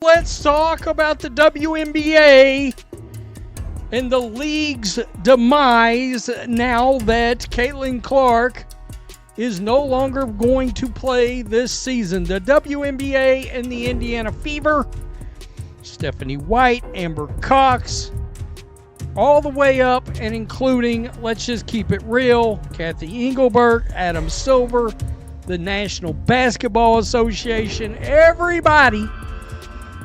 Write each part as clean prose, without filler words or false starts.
Let's talk about the WNBA and the league's demise now that Caitlin Clark is no longer going to play this season. The WNBA and the Indiana Fever, Stephanie White, Amber Cox, all the way up and including, let's just keep it real, Kathy Engelbert, Adam Silver, the National Basketball Association, everybody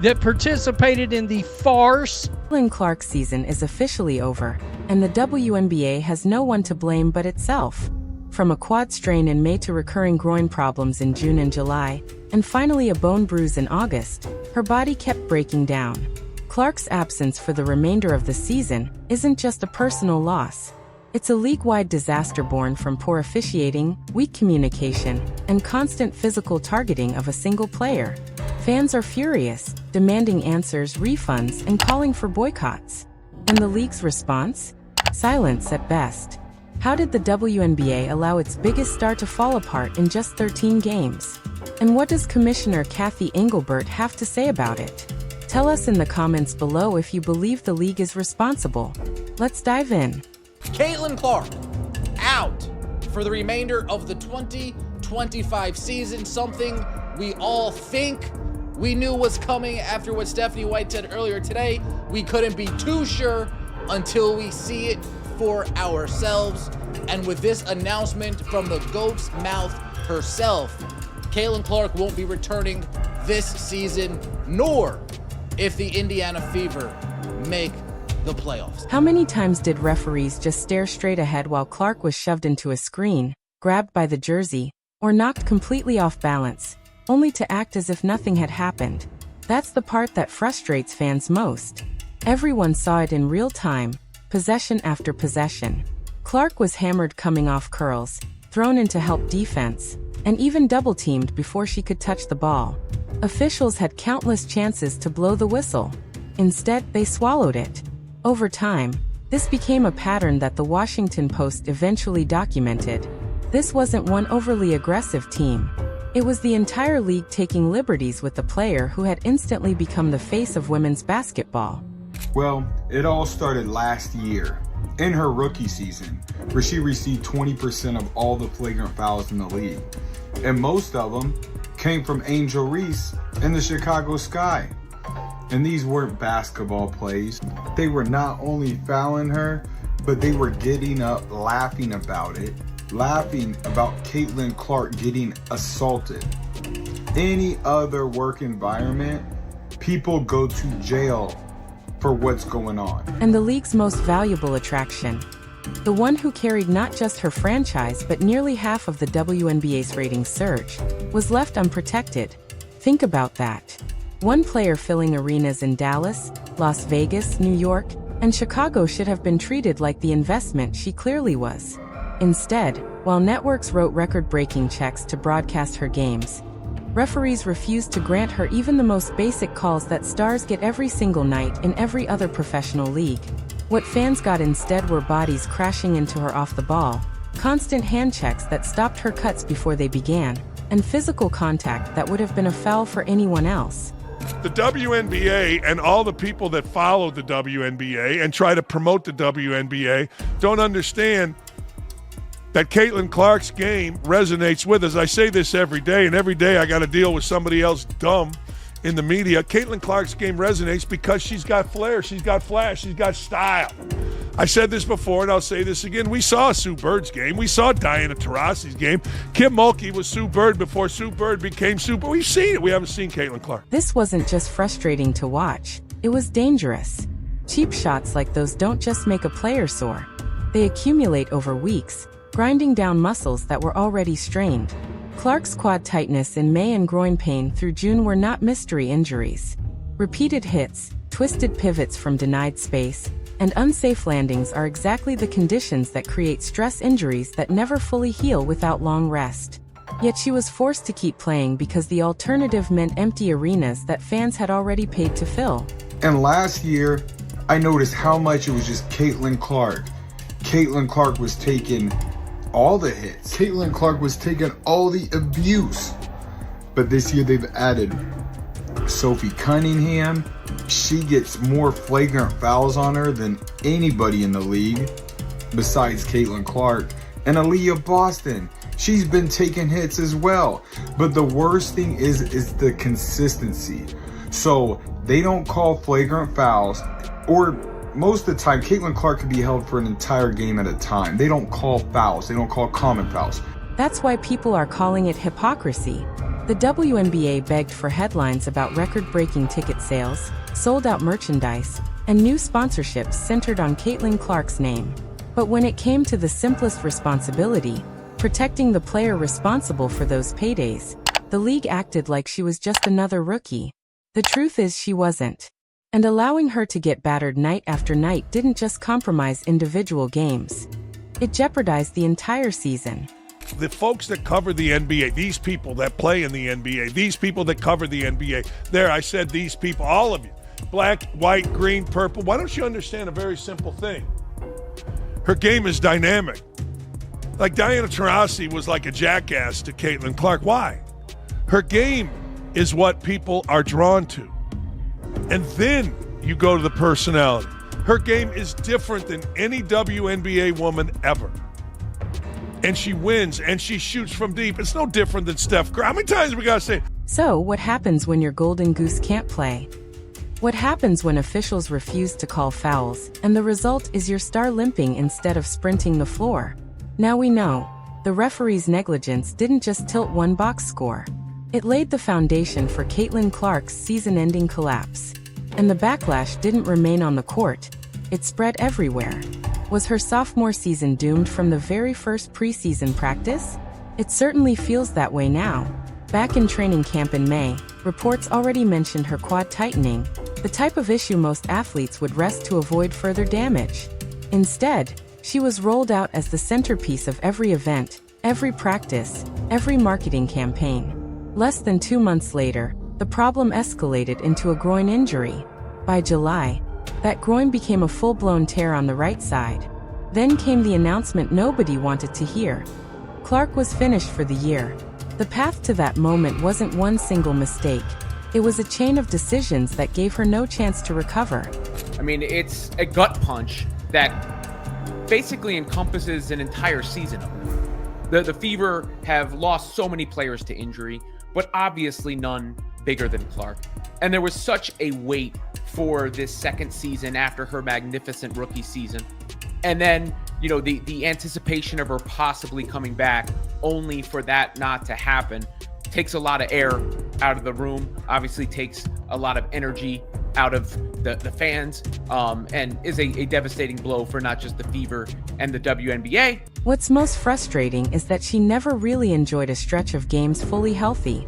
that participated in the farce. Caitlin Clark's season is officially over, and the WNBA has no one to blame but itself. From a quad strain in May to recurring groin problems in June and July, and finally a bone bruise in August, her body kept breaking down. Clark's absence for the remainder of the season isn't just a personal loss. It's a league-wide disaster born from poor officiating, weak communication, and constant physical targeting of a single player. Fans are furious, demanding answers, refunds, and calling for boycotts. And the league's response? Silence at best. How did the WNBA allow its biggest star to fall apart in just 13 games? And what does Commissioner Kathy Engelbert have to say about it? Tell us in the comments below if you believe the league is responsible. Let's dive in. Caitlin Clark, out for the remainder of the 2025 season, something we all think we knew was coming after what Stephanie White said earlier today. We couldn't be too sure until we see it for ourselves. And with this announcement from the GOAT's mouth herself, Caitlin Clark won't be returning this season, nor if the Indiana Fever make the playoffs. How many times did referees just stare straight ahead while Clark was shoved into a screen, grabbed by the jersey, or knocked completely off balance, only to act as if nothing had happened? That's the part that frustrates fans most. Everyone saw it in real time, possession after possession. Clark was hammered coming off curls, thrown into help defense, and even double-teamed before she could touch the ball. Officials had countless chances to blow the whistle. Instead, they swallowed it. Over time, this became a pattern that the Washington Post eventually documented. This wasn't one overly aggressive team. It was the entire league taking liberties with the player who had instantly become the face of women's basketball. Well, it all started last year, in her rookie season, where she received 20% of all the flagrant fouls in the league. And most of them came from Angel Reese in the Chicago Sky. And these weren't basketball plays. They were not only fouling her, but they were getting up, laughing about it, laughing about Caitlin Clark getting assaulted. Any other work environment, people go to jail for what's going on. And the league's most valuable attraction, the one who carried not just her franchise but nearly half of the WNBA's ratings surge, was left unprotected. Think about that. One player filling arenas in Dallas, Las Vegas, New York, and Chicago should have been treated like the investment she clearly was. Instead, while networks wrote record-breaking checks to broadcast her games, referees refused to grant her even the most basic calls that stars get every single night in every other professional league. What fans got instead were bodies crashing into her off the ball, constant hand checks that stopped her cuts before they began, and physical contact that would have been a foul for anyone else. The WNBA and all the people that follow the WNBA and try to promote the WNBA don't understand that Caitlin Clark's game resonates with us. I say this every day, and every day I got to deal with somebody else dumb in the media. Caitlin Clark's game resonates because she's got flair, she's got flash, she's got style. I said this before, and I'll say this again. We saw Sue Bird's game. We saw Diana Taurasi's game. Kim Mulkey was Sue Bird before Sue Bird became Sue Bird. We've seen it. We haven't seen Caitlin Clark. This wasn't just frustrating to watch. It was dangerous. Cheap shots like those don't just make a player sore. They accumulate over weeks, grinding down muscles that were already strained. Clark's quad tightness in May and groin pain through June were not mystery injuries. Repeated hits, twisted pivots from denied space, and unsafe landings are exactly the conditions that create stress injuries that never fully heal without long rest. Yet she was forced to keep playing because the alternative meant empty arenas that fans had already paid to fill. And last year, I noticed how much it was just Caitlin Clark. Caitlin Clark was taking all the hits. Caitlin Clark was taking all the abuse. But this year they've added Sophie Cunningham. She gets more flagrant fouls on her than anybody in the league besides Caitlin Clark. And Aaliyah Boston, she's been taking hits as well. But the worst thing is the consistency. So they don't call flagrant fouls, or most of the time, Caitlin Clark could be held for an entire game at a time. They don't call fouls. They don't call common fouls. That's why people are calling it hypocrisy. The WNBA begged for headlines about record-breaking ticket sales, sold-out merchandise, and new sponsorships centered on Caitlin Clark's name. But when it came to the simplest responsibility, protecting the player responsible for those paydays, the league acted like she was just another rookie. The truth is she wasn't. And allowing her to get battered night after night didn't just compromise individual games. It jeopardized the entire season. The folks that cover the NBA, these people that play in the NBA, these people that cover the NBA, there I said these people, all of you, black, white, green, purple, why don't you understand a very simple thing? Her game is dynamic. Like Diana Taurasi was like a jackass to Caitlin Clark. Why? Her game is what people are drawn to. And then you go to the personality. Her game is different than any WNBA woman ever. And she wins, and she shoots from deep. It's no different than Steph Curry. How many times we got to say? So, what happens when your golden goose can't play? What happens when officials refuse to call fouls, and the result is your star limping instead of sprinting the floor? Now we know, the referee's negligence didn't just tilt one box score. It laid the foundation for Caitlin Clark's season-ending collapse. And the backlash didn't remain on the court. It spread everywhere. Was her sophomore season doomed from the very first preseason practice? It certainly feels that way now. Back in training camp in May, reports already mentioned her quad tightening, the type of issue most athletes would rest to avoid further damage. Instead, she was rolled out as the centerpiece of every event, every practice, every marketing campaign. Less than 2 months later, the problem escalated into a groin injury. By July, that groin became a full-blown tear on the right side. Then came the announcement nobody wanted to hear. Clark was finished for the year. The path to that moment wasn't one single mistake. It was a chain of decisions that gave her no chance to recover. I mean, it's a gut punch that basically encompasses an entire season of it. The Fever have lost so many players to injury, but obviously none bigger than Clark. And there was such a wait for this second season after her magnificent rookie season. And then, you know, the anticipation of her possibly coming back, only for that not to happen, takes a lot of air out of the room, obviously takes a lot of energy out of the fans, and is a devastating blow for not just the Fever and the WNBA. What's most frustrating is that she never really enjoyed a stretch of games fully healthy.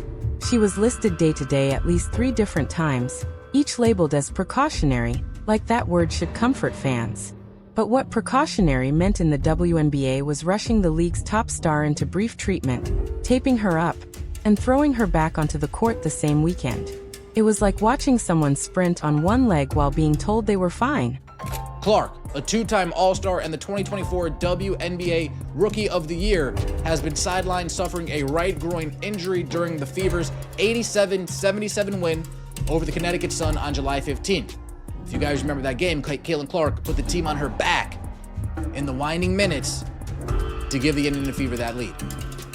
She was listed day-to-day at least 3 different times, each labeled as precautionary, like that word should comfort fans. But what precautionary meant in the WNBA was rushing the league's top star into brief treatment, taping her up, and throwing her back onto the court the same weekend. It was like watching someone sprint on one leg while being told they were fine. Clark, a 2-time All-Star and the 2024 WNBA Rookie of the Year, has been sidelined suffering a right groin injury during the Fever's 87-77 win over the Connecticut Sun on July 15th. If you guys remember that game, Caitlin Clark put the team on her back in the winding minutes to give the Indiana Fever that lead.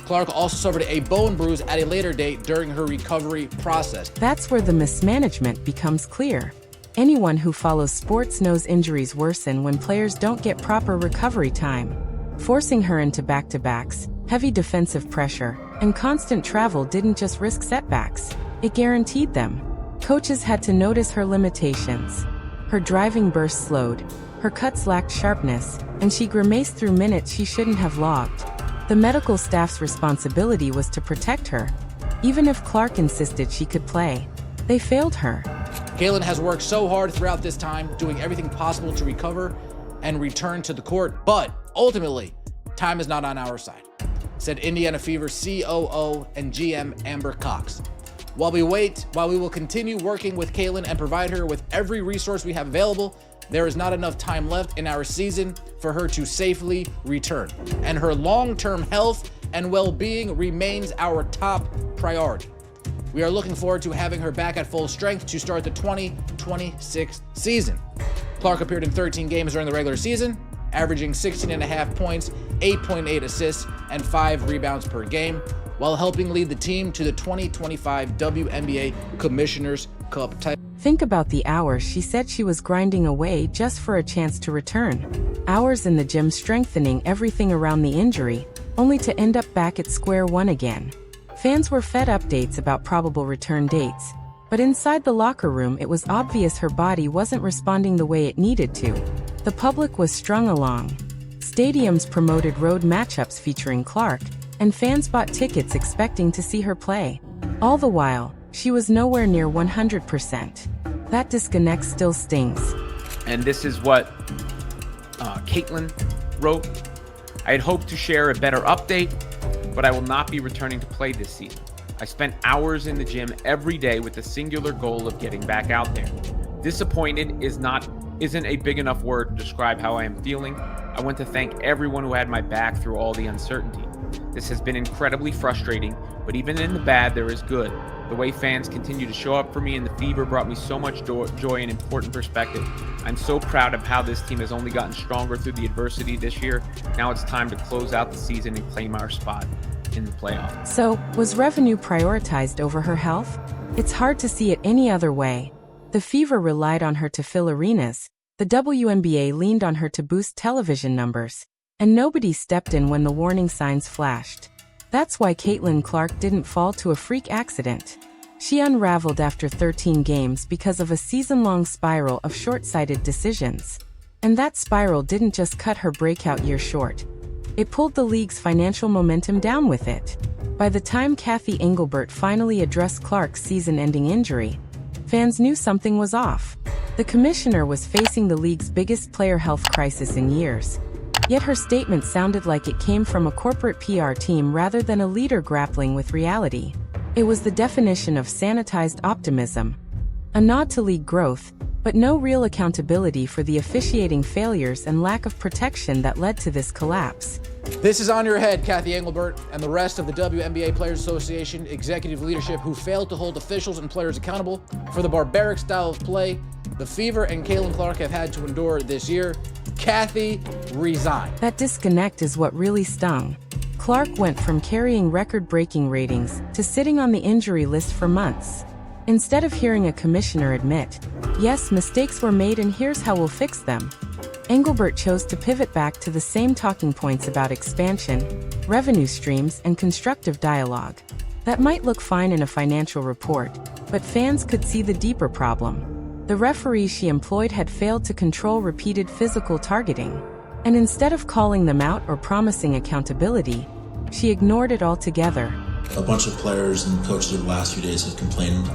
Clark also suffered a bone bruise at a later date during her recovery process. That's where the mismanagement becomes clear. Anyone who follows sports knows injuries worsen when players don't get proper recovery time. Forcing her into back-to-backs, heavy defensive pressure, and constant travel didn't just risk setbacks, it guaranteed them. Coaches had to notice her limitations. Her driving burst slowed, her cuts lacked sharpness, and she grimaced through minutes she shouldn't have logged. The medical staff's responsibility was to protect her, even if Clark insisted she could play. They failed her. Caitlin has worked so hard throughout this time, doing everything possible to recover and return to the court, but ultimately, time is not on our side, said Indiana Fever COO and GM Amber Cox. While we will continue working with Caitlin and provide her with every resource we have available, there is not enough time left in our season for her to safely return, and her long-term health and well-being remains our top priority. We are looking forward to having her back at full strength to start the 2026 season. Clark appeared in 13 games during the regular season, averaging 16.5 points, 8.8 assists, and 5 rebounds per game, while helping lead the team to the 2025 WNBA Commissioner's Cup title. Think about the hours she said she was grinding away just for a chance to return. Hours in the gym strengthening everything around the injury, only to end up back at square one again. Fans were fed updates about probable return dates, but inside the locker room it was obvious her body wasn't responding the way it needed to. The public was strung along. Stadiums promoted road matchups featuring Clark, and fans bought tickets expecting to see her play. All the while, she was nowhere near 100%. That disconnect still stings. And this is what Caitlin wrote. I had hoped to share a better update, but I will not be returning to play this season. I spent hours in the gym every day with the singular goal of getting back out there. Disappointed isn't a big enough word to describe how I am feeling. I want to thank everyone who had my back through all the uncertainty. This has been incredibly frustrating, but even in the bad, there is good. The way fans continue to show up for me and the fever brought me so much joy and important perspective. I'm so proud of how this team has only gotten stronger through the adversity this year. Now it's time to close out the season and claim our spot in the playoffs. So, was revenue prioritized over her health? It's hard to see it any other way. The Fever relied on her to fill arenas, the WNBA leaned on her to boost television numbers, and nobody stepped in when the warning signs flashed. That's why Caitlin Clark didn't fall to a freak accident. She unraveled after 13 games because of a season-long spiral of short-sighted decisions. And that spiral didn't just cut her breakout year short. It pulled the league's financial momentum down with it. By the time Cathy Engelbert finally addressed Clark's season-ending injury, fans knew something was off. The commissioner was facing the league's biggest player health crisis in years. Yet her statement sounded like it came from a corporate PR team rather than a leader grappling with reality. It was the definition of sanitized optimism. A nod to league growth, but no real accountability for the officiating failures and lack of protection that led to this collapse. This is on your head, Cathy Engelbert, and the rest of the WNBA Players Association executive leadership who failed to hold officials and players accountable for the barbaric style of play the Fever and Caitlin Clark have had to endure this year. Cathy, resign. That disconnect is what really stung. Clark went from carrying record-breaking ratings to sitting on the injury list for months. Instead of hearing a commissioner admit, yes, mistakes were made and here's how we'll fix them, Engelbert chose to pivot back to the same talking points about expansion, revenue streams, and constructive dialogue. That might look fine in a financial report, but fans could see the deeper problem. The referees she employed had failed to control repeated physical targeting, and instead of calling them out or promising accountability, she ignored it altogether. A bunch of players and coaches over the last few days have complained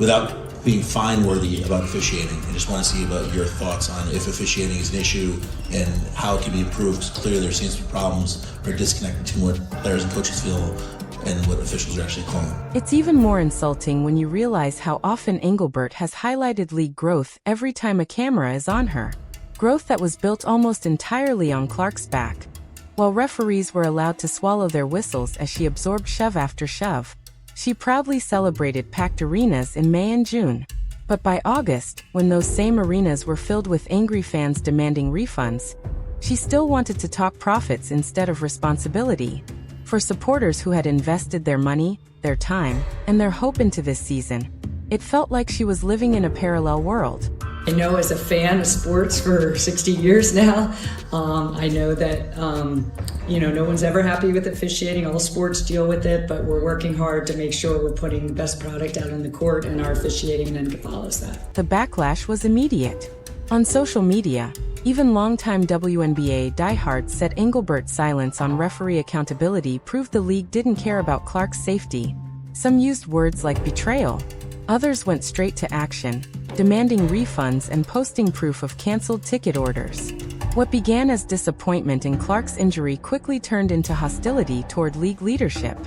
without being fine-worthy about officiating. I just want to see about your thoughts on if officiating is an issue and how it can be improved. Because clearly there seems to be problems or disconnect between what players and coaches feel and what officials are actually calling. It's even more insulting when you realize how often Engelbert has highlighted league growth every time a camera is on her. Growth that was built almost entirely on Clark's back. While referees were allowed to swallow their whistles as she absorbed shove after shove, she proudly celebrated packed arenas in May and June. But by August, when those same arenas were filled with angry fans demanding refunds, she still wanted to talk profits instead of responsibility. For supporters who had invested their money, their time, and their hope into this season, it felt like she was living in a parallel world. I know as a fan of sports for 60 years now, I know that, no one's ever happy with officiating. All sports deal with it, but we're working hard to make sure we're putting the best product out on the court, and our officiating then follows that. The backlash was immediate. On social media, even longtime WNBA diehards said Engelbert's silence on referee accountability proved the league didn't care about Clark's safety. Some used words like betrayal. Others went straight to action, demanding refunds and posting proof of canceled ticket orders. What began as disappointment in Clark's injury quickly turned into hostility toward league leadership.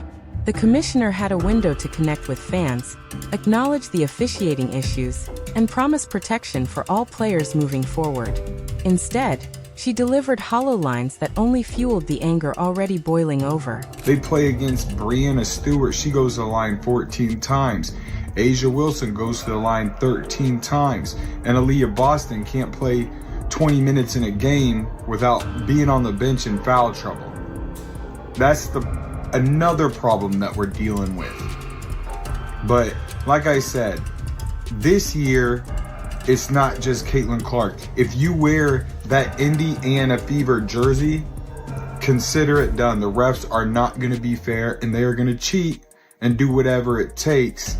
The commissioner had a window to connect with fans, acknowledge the officiating issues, and promise protection for all players moving forward. Instead, She delivered hollow lines that only fueled the anger already boiling over. They play against Breanna Stewart. She goes to the line 14 times. Asia Wilson goes to the line 13 times. And Aaliyah Boston can't play 20 minutes in a game without being on the bench in foul trouble. That's another problem that we're dealing with. But like I said, this year, it's not just Caitlin Clark. If you wear that Indiana Fever jersey, consider it done. The refs are not going to be fair, and they are going to cheat and do whatever it takes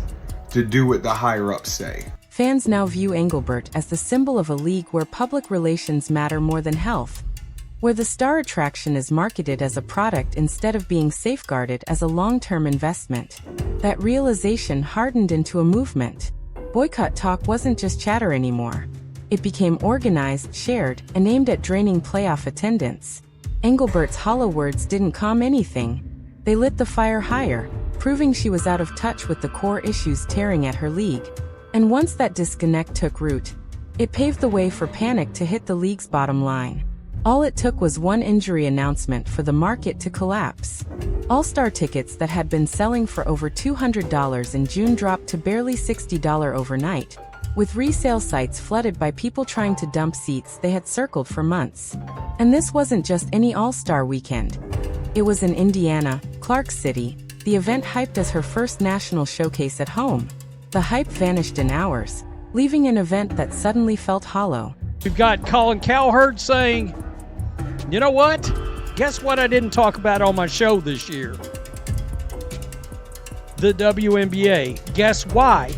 to do what the higher-ups say. Fans now view Engelbert as the symbol of a league where public relations matter more than health, where the star attraction is marketed as a product instead of being safeguarded as a long-term investment. That realization hardened into a movement. Boycott talk wasn't just chatter anymore. It became organized, shared, and aimed at draining playoff attendance. Engelbert's hollow words didn't calm anything. They lit the fire higher, proving she was out of touch with the core issues tearing at her league. And once that disconnect took root, it paved the way for panic to hit the league's bottom line. All it took was one injury announcement for the market to collapse. All-Star tickets that had been selling for over $200 in June dropped to barely $60 overnight, with resale sites flooded by people trying to dump seats they had circled for months. And this wasn't just any All-Star weekend. It was in Indiana, Clark City, the event hyped as her first national showcase at home. The hype vanished in hours, leaving an event that suddenly felt hollow. We've got Colin Cowherd saying, you know what? Guess what I didn't talk about on my show this year? The WNBA. Guess why?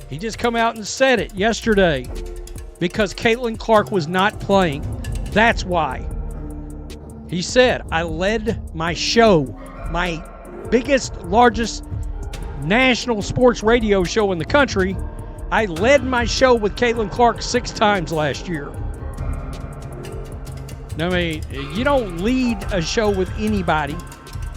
He just come out and said it yesterday. Because Caitlin Clark was not playing. That's why. He said, I led my show, my biggest, largest national sports radio show in the country. I led my show with Caitlin Clark 6 times last year. I mean, you don't lead a show with anybody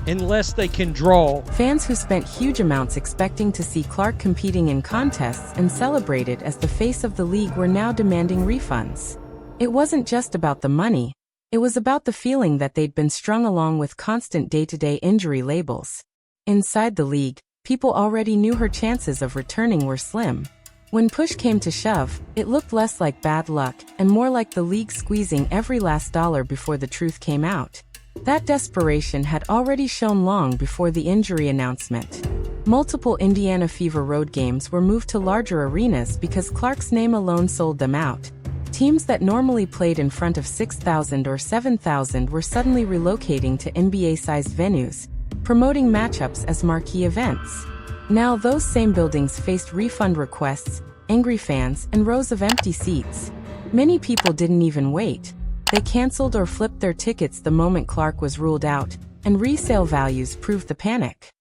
unless they can draw. Fans who spent huge amounts expecting to see Clark competing in contests and celebrated as the face of the league were now demanding refunds. It wasn't just about the money. It was about the feeling that they'd been strung along with constant day-to-day injury labels. Inside the league, people already knew her chances of returning were slim. When push came to shove, it looked less like bad luck and more like the league squeezing every last dollar before the truth came out. That desperation had already shown long before the injury announcement. Multiple Indiana Fever road games were moved to larger arenas because Clark's name alone sold them out. Teams that normally played in front of 6,000 or 7,000 were suddenly relocating to NBA-sized venues, promoting matchups as marquee events. Now those same buildings faced refund requests, angry fans, and rows of empty seats. Many people didn't even wait. They canceled or flipped their tickets the moment Clark was ruled out, and resale values proved the panic.